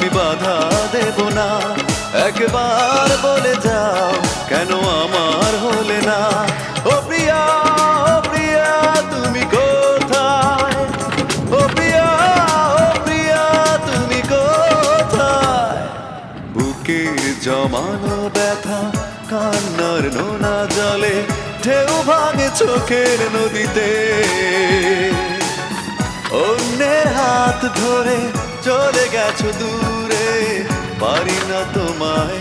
আমি বাধা দেব না। একবার বলে যাও কেন আমার হলে না। ও প্রিয়া, ও প্রিয়া তুমি কোথায়? ও প্রিয়া, ও প্রিয়া তুমি কোথায়? বুকে জমানো ব্যথা কান্নার নোনা জলে ঢেউ ভাঙে চোখের নদীতে। অন্যের হাত ধরে চলে গেছো দূরে, পারি না তোমায়